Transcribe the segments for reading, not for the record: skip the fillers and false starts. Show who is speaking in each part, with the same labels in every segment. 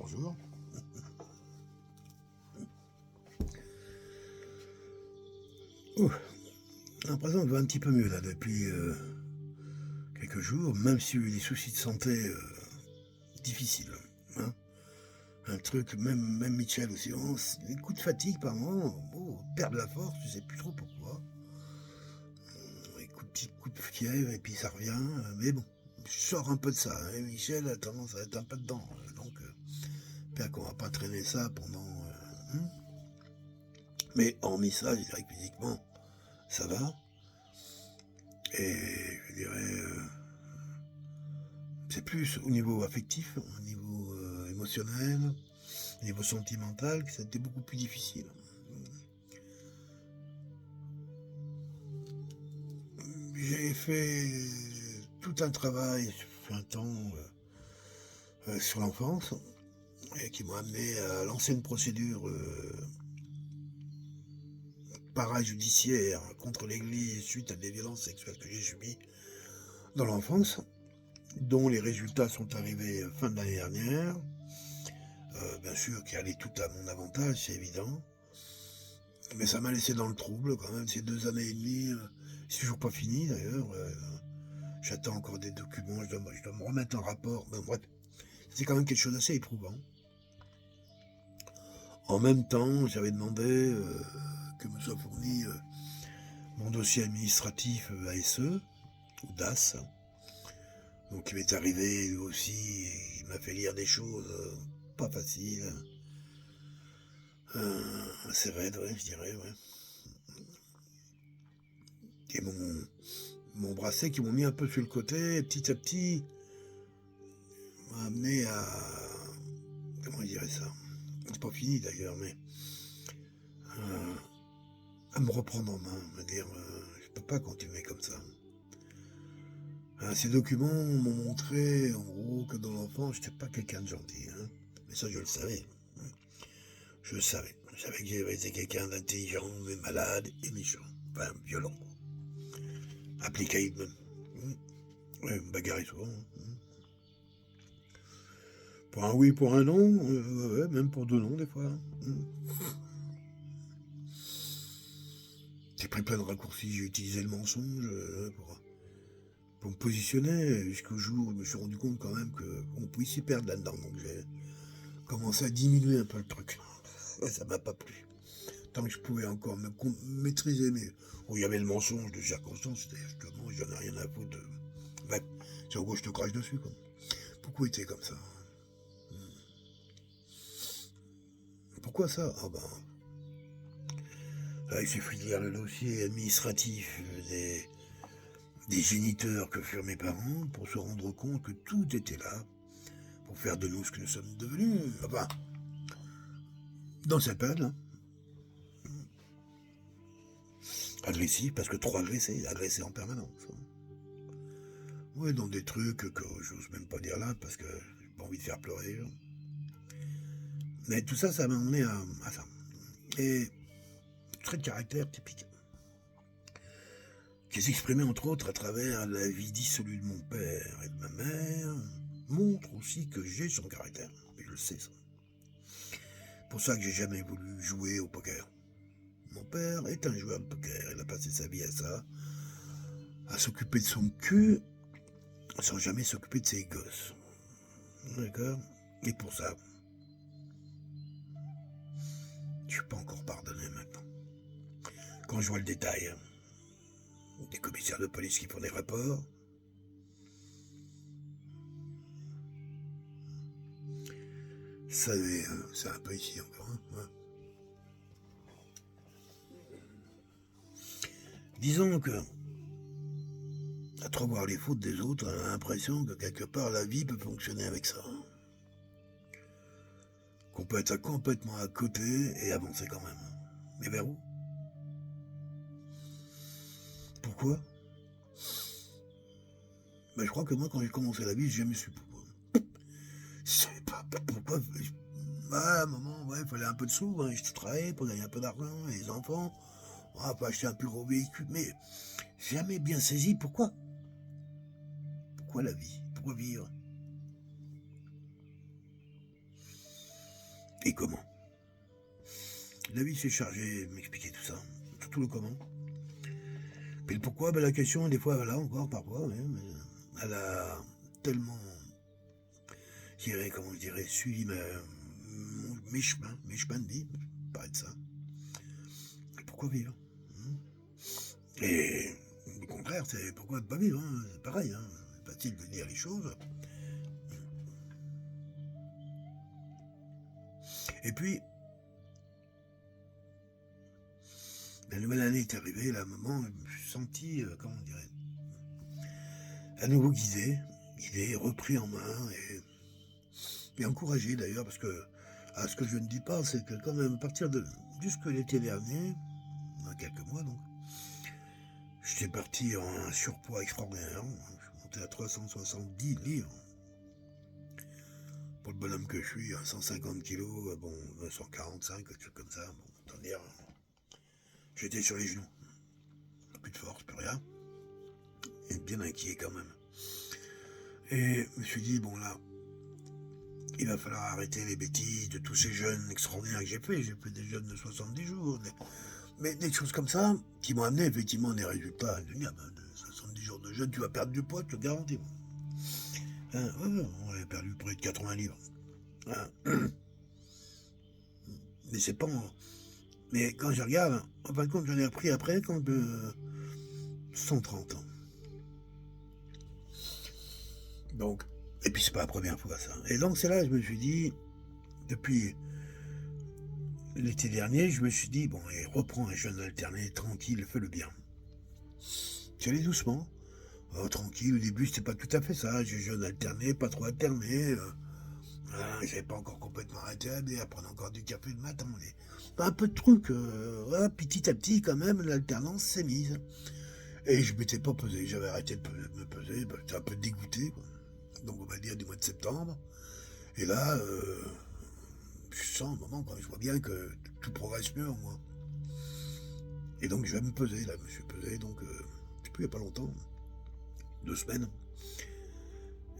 Speaker 1: Bonjour. Ouh, j'ai l'impression que va un petit peu mieux là depuis quelques jours, même si j'ai eu des soucis de santé difficiles. Hein. Un truc, même Michel aussi, des coups de fatigue par moment, perdre la force, tu sais plus trop pourquoi. Des petits coups de fièvre et puis ça revient, mais bon, je sors un peu de ça. Hein. Michel a tendance à être un peu dedans, donc j'espère qu'on va pas traîner ça pendant. Hein. Mais hormis ça, je dirais que physiquement, ça va. Et je dirais, c'est plus au niveau affectif, au niveau émotionnel, au niveau sentimental, que ça a été beaucoup plus difficile. J'ai fait tout un travail sur un temps sur l'enfance, et qui m'a amené à lancer une procédure parajudiciaire contre l'Église suite à des violences sexuelles que j'ai subies dans l'enfance, dont les résultats sont arrivés fin de l'année dernière. Bien sûr, qui allait tout à mon avantage, c'est évident. Mais ça m'a laissé dans le trouble quand même, ces 2 années et demie. C'est toujours pas fini d'ailleurs. J'attends encore des documents, je dois me remettre en rapport. Ben, bref, c'est quand même quelque chose d'assez éprouvant. En même temps, j'avais demandé que me soit fourni mon dossier administratif ASE, ou DAS. Donc il m'est arrivé lui aussi, il m'a fait lire des choses pas faciles. C'est vrai, ouais, je dirais, ouais. Et mon bracelet qui m'ont mis un peu sur le côté, petit à petit, m'a amené à... Comment je dirais ça? C'est pas fini d'ailleurs, mais... à me reprendre en main, me dire, je peux pas continuer comme ça. Ces documents m'ont montré, en gros, que dans l'enfance, j'étais pas quelqu'un de gentil. Hein. Mais ça, je le savais. Je savais. Je savais que j'avais été quelqu'un d'intelligent, mais malade et méchant. Enfin, violent. Applicaïble même. Ouais, me bagarrer souvent. Pour un oui, pour un non, ouais, même pour 2 noms des fois. J'ai pris plein de raccourcis, j'ai utilisé le mensonge pour me positionner jusqu'au jour où je me suis rendu compte quand même qu'on pouvait s'y perdre là-dedans. Donc j'ai commencé à diminuer un peu le truc. Et ça m'a pas plu. Tant que je pouvais encore me maîtriser, mais où il y avait le mensonge de circonstance, c'est-à-dire justement, j'en ai rien à foutre de... Bref, c'est en gros, je te crache dessus, quoi. Pourquoi était comme ça? Pourquoi ça? Ah ben... il suffit de lire le dossier administratif des géniteurs que furent mes parents pour se rendre compte que tout était là pour faire de nous ce que nous sommes devenus. Enfin, dans cette période-là. Agressif, parce que trop agressé en permanence. Ouais, dans des trucs que j'ose même pas dire là, parce que j'ai pas envie de faire pleurer. Mais tout ça, ça m'a emmené à ça. Et trait de caractère typique, qui s'exprimait entre autres à travers la vie dissolue de mon père et de ma mère, montre aussi que j'ai son caractère. Et je le sais, ça. Pour ça que j'ai jamais voulu jouer au poker. Mon père est un joueur de poker, il a passé sa vie à ça, à s'occuper de son cul, sans jamais s'occuper de ses gosses. D'accord? Et pour ça, je suis pas encore pardonné maintenant. Quand je vois le détail, des commissaires de police qui font des rapports, c'est un peu ici encore. Hein. Disons que, à trop voir les fautes des autres, on a l'impression que quelque part la vie peut fonctionner avec ça. Qu'on peut être complètement à côté et avancer quand même. Mais vers où? Pourquoi? Ben, je crois que moi, quand j'ai commencé la vie, j'ai jamais su pourquoi. Je savais pas pourquoi. À un moment, ouais, il fallait un peu de sous, hein, je travaillais pour gagner un peu d'argent, les enfants, pour acheter un plus gros véhicule, mais j'ai jamais bien saisi pourquoi. Pourquoi la vie? Pourquoi vivre? Et comment. David s'est chargé de m'expliquer tout ça, tout le comment. Puis le pourquoi, la question, des fois, voilà, encore, parfois, mais elle a tellement, comment je dirais, suivi mes chemins de vie, paraît de ça. Et pourquoi vivre, Et le contraire, c'est pourquoi ne pas vivre, c'est pareil, c'est facile de dire les choses. Et puis, la nouvelle année est arrivée, là, à un moment, je me suis senti, comment on dirait, à nouveau guidé, repris en main, et encouragé d'ailleurs, parce que, ce que je ne dis pas, c'est que quand même, à partir de jusque l'été dernier, il y a quelques mois donc, j'étais parti en un surpoids extraordinaire, je suis monté à 370 livres. Pour le bonhomme que je suis, 150 kilos, 145, quelque chose comme ça, autant dire, j'étais sur les genoux. Plus de force, plus rien. Et bien inquiet quand même. Et je me suis dit, là, il va falloir arrêter les bêtises de tous ces jeûnes extraordinaires que j'ai fait. J'ai fait des jeûnes de 70 jours, mais des choses comme ça, qui m'ont amené effectivement des résultats indéniables. De 70 jours de jeûne, tu vas perdre du poids, je te le garantis. On avait perdu près de 80 livres. Mais c'est pas... Mais quand je regarde, en fin de compte, j'en ai repris après, quand de 130 ans. Donc, et puis c'est pas la première fois, ça. Et donc c'est là que je me suis dit, depuis l'été dernier, je me suis dit, reprends un jeûne alterné, tranquille, fais-le bien. J'allais doucement. Tranquille, au début c'était pas tout à fait ça, j'ai jeûne alterné, pas trop alterné, j'avais pas encore complètement arrêté à prendre encore du café le matin, un peu de trucs, petit à petit quand même l'alternance s'est mise, et je m'étais pas pesé, j'avais arrêté de me peser, j'étais un peu dégoûté, quoi. Donc on va dire du mois de septembre, et là, je sens un moment quand je vois bien que tout progresse mieux en moi, et donc je vais me peser, là, je me suis pesé, donc, je sais plus, il y a pas longtemps, 2 semaines.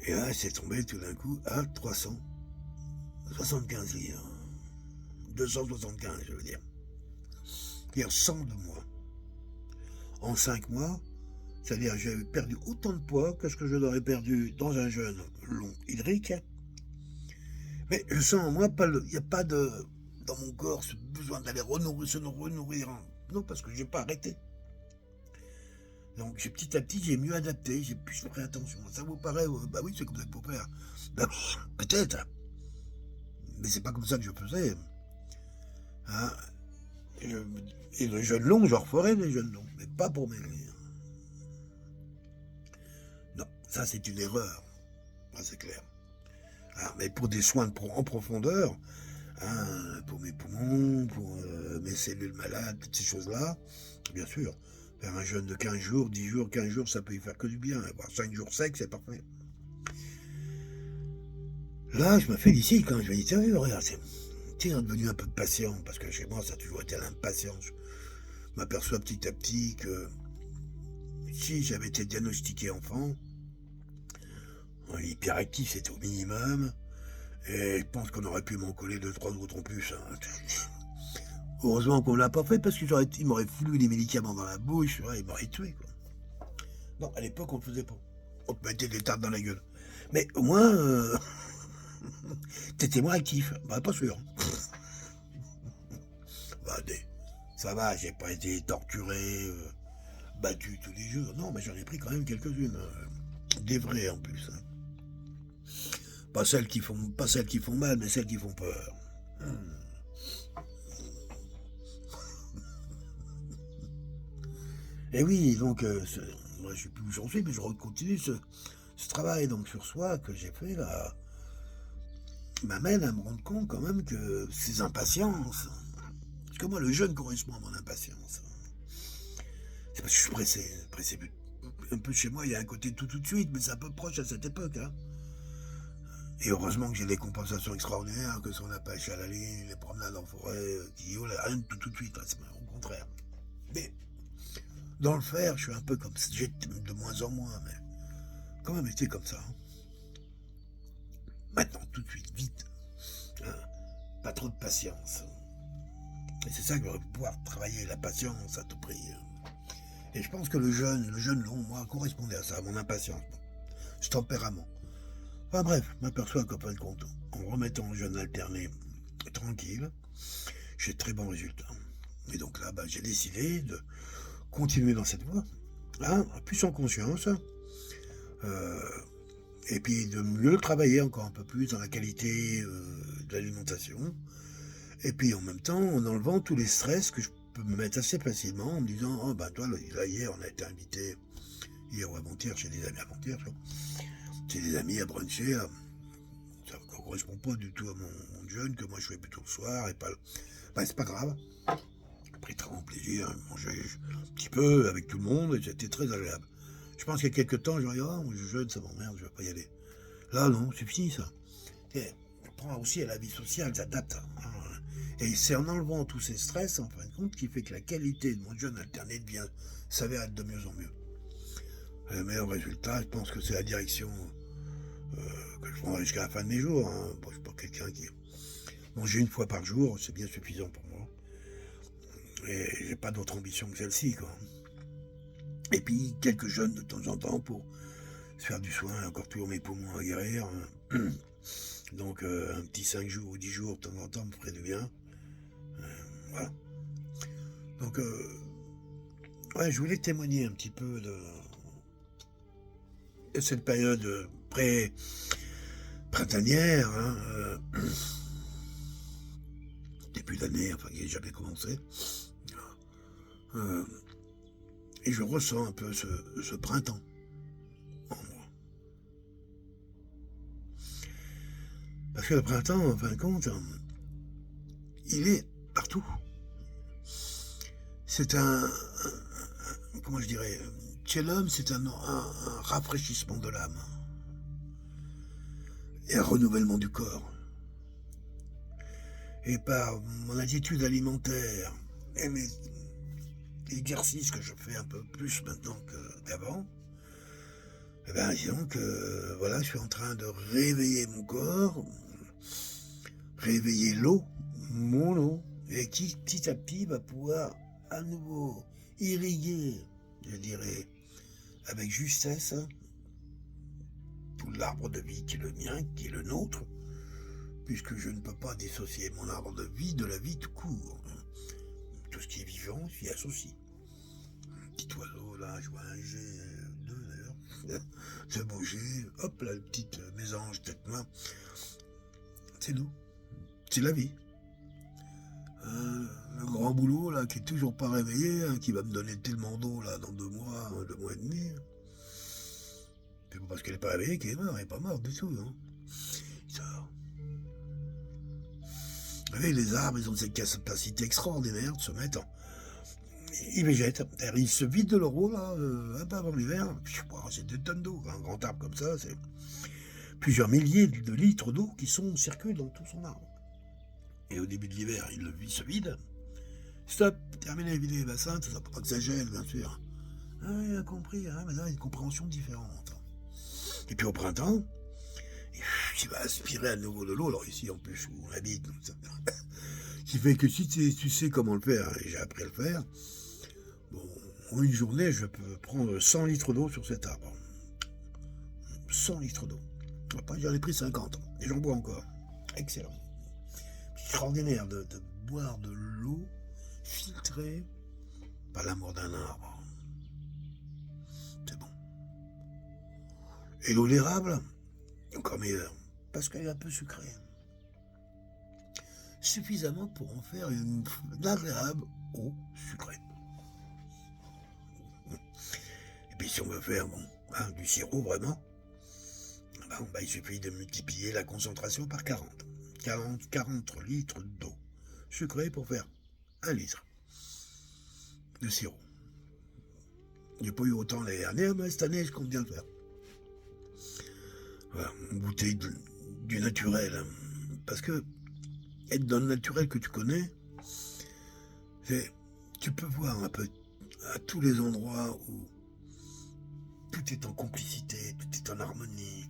Speaker 1: Et là, c'est tombé tout d'un coup à 375 livres. 275, je veux dire. C'est-à-dire 100 de moins. En 5 mois, c'est-à-dire que j'avais perdu autant de poids que ce que je l'aurais perdu dans un jeûne long hydrique. Mais je sens en moi, il n'y a pas dans mon corps ce besoin d'aller se renourrir. Non, parce que je n'ai pas arrêté. Donc petit à petit, j'ai mieux adapté, j'ai plus fait attention. Ça vous paraît, oui, c'est comme ça qu'il faut faire. Peut-être. Mais c'est pas comme ça que je faisais. Et le jeûne long, je referai les jeûnes longs, mais pas pour maigrir. Non, ça c'est une erreur. C'est clair. Mais pour des soins en profondeur, pour mes poumons, pour mes cellules malades, toutes ces choses-là, bien sûr. Faire un jeûne de 15 jours, 10 jours, 15 jours, ça peut y faire que du bien. Avoir 5 jours secs, c'est parfait. Là, je me félicite quand je me dis, t'as vu, regarde, c'est devenu un peu patient, parce que chez moi, ça a toujours été l'impatience. Je m'aperçois petit à petit que si j'avais été diagnostiqué enfant, l'hyperactif, c'était au minimum, et je pense qu'on aurait pu m'en coller 2-3 autres en plus. Heureusement qu'on ne l'a pas fait, parce qu'il m'aurait foulu les médicaments dans la bouche, il m'aurait tué, quoi. Non, à l'époque, on ne le faisait pas. On te mettait des tartes dans la gueule. Mais au moins, t'étais moins actif. Pas sûr. Ça va, j'ai pas été torturé, battu tous les jours. Non, mais j'en ai pris quand même quelques-unes. Des vraies en plus. Pas celles qui font mal, mais celles qui font peur. Et oui, donc, moi je sais plus où j'en suis, mais je continue ce travail donc sur soi que j'ai fait là, m'amène à me rendre compte quand même que ces impatiences, parce que moi le jeûne correspond à mon impatience. C'est parce que je suis pressé. Un peu chez moi, il y a un côté tout de suite, mais c'est un peu proche à cette époque. Et heureusement que j'ai des compensations extraordinaires, que sont la pêche à la ligne, les promenades en forêt, rien de tout de suite, c'est au contraire. Mais dans le faire, je suis un peu comme ça, j'ai de moins en moins, mais quand même été comme ça. Maintenant, tout de suite, vite. Pas trop de patience. Et c'est ça que je vais pouvoir travailler, la patience à tout prix. Et je pense que le jeune long, moi, correspondait à ça, à mon impatience, ce tempérament. Enfin bref, je m'aperçois qu'en fin de compte, en remettant le jeûne alterné tranquille, j'ai de très bons résultats. Et donc là, j'ai décidé de continuer dans cette voie, plus en conscience, euh, et puis de mieux travailler encore un peu plus dans la qualité de l'alimentation, et puis en même temps en enlevant tous les stress que je peux me mettre assez facilement en me disant, oh toi là, hier on a été invité, hier ou avant-hier, chez des amis avant-hier, chez des amis à bruncher, là. Ça ne correspond pas du tout à mon jeûne, que moi je fais plutôt le soir, et pas c'est pas grave. J'ai pris très grand plaisir à manger un petit peu avec tout le monde, et c'était très agréable. Je pense qu'il y a quelques temps, j'aurais dit, oh, je jeûne, ça m'emmerde, je vais pas y aller. Là, non, c'est fini, ça. Et on prend aussi à la vie sociale, ça date. Et c'est en enlevant tous ces stress, en fin de compte, qui fait que la qualité de mon jeûne alterné s'avère être de mieux en mieux. Et le meilleur résultat, je pense que c'est la direction que je prendrai jusqu'à la fin de mes jours. Bon, je ne suis pas quelqu'un qui... Manger une fois par jour, c'est bien suffisant pour moi. Et j'ai pas d'autre ambition que celle-ci, quoi. Et puis, quelques jeûnes de temps en temps pour se faire du soin, encore toujours mes poumons à guérir. Donc, un petit 5 jours ou 10 jours de temps en temps me ferait du bien. Voilà. Donc, je voulais témoigner un petit peu de cette période printanière, début d'année, enfin qui n'a jamais commencé. Et je ressens un peu ce printemps en moi. Parce que le printemps, en fin de compte, il est partout. C'est comment je dirais, chez l'homme, c'est un rafraîchissement de l'âme et un renouvellement du corps. Et par mon attitude alimentaire et mes exercices que je fais un peu plus maintenant qu'avant, disons que voilà, je suis en train de réveiller mon corps, réveiller mon eau, et qui petit à petit va pouvoir à nouveau irriguer, je dirais, avec justesse, tout l'arbre de vie qui est le mien, qui est le nôtre, puisque je ne peux pas dissocier mon arbre de vie de la vie tout court. Tout ce qui est vivant s'y associe. Un petit oiseau, là, je vois un G2 d'ailleurs, se bouger, hop, la petite mésange tête-main, c'est nous, c'est la vie. Le grand boulot, là, qui est toujours pas réveillé, qui va me donner tellement d'eau, là, dans 2 mois, 2 mois et demi. C'est pas parce qu'elle n'est pas réveillée qu'elle est morte, elle n'est pas morte du tout, Il sort. Vous savez, les arbres, ils ont cette capacité extraordinaire de se mettre ils végètent, ils se vident de leur eau, là, un peu avant l'hiver, c'est des tonnes d'eau, un grand arbre comme ça, c'est plusieurs milliers de litres d'eau qui circulent dans tout son arbre. Et au début de l'hiver, il se vide. Stop, terminé, vider les bassins, ça pour pas que ça gèle, bien sûr. Il a compris, maintenant il y a une compréhension différente. Et puis au printemps, il va aspirer à nouveau de l'eau, alors ici en plus où on habite, qui fait que si tu sais comment le faire, et j'ai appris à le faire, en une journée, je peux prendre 100 litres d'eau sur cet arbre. 100 litres d'eau. Après, j'en ai pris 50, et j'en bois encore. Excellent. Extraordinaire de boire de l'eau filtrée par l'amour d'un arbre. C'est bon. Et l'eau d'érable, encore meilleure, parce qu'elle est un peu sucrée. Suffisamment pour en faire une agréable eau sucrée. Et puis si on veut faire du sirop vraiment, il suffit de multiplier la concentration par 40 litres d'eau sucrée pour faire 1 litre de sirop. J'ai pas eu autant l'année dernière, mais cette année je compte bien le faire. Voilà, une bouteille du naturel. Parce que être dans le naturel que tu connais, tu peux voir un peu à tous les endroits où tout est en complicité, tout est en harmonie,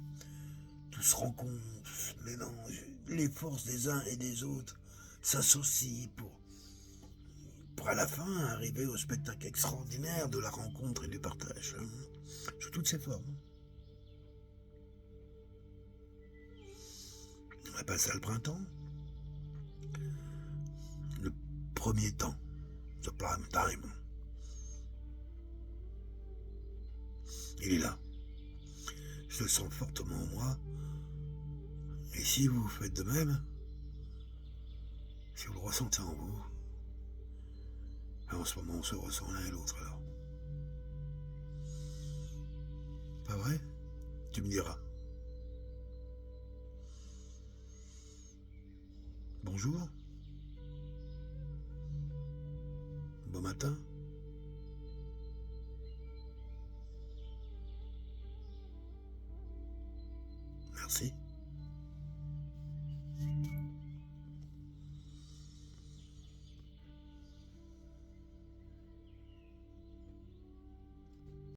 Speaker 1: tout se rencontre, se mélange, les forces des uns et des autres s'associent pour à la fin arriver au spectacle extraordinaire de la rencontre et du partage, sous toutes ses formes. On appelle ça le printemps. Le premier temps, the prime time. Il est là. Je le sens fortement en moi. Et si vous faites de même, si vous le ressentez en vous, en ce moment on se ressent l'un et l'autre alors. Pas vrai? Tu me diras. Bonjour. Bon matin.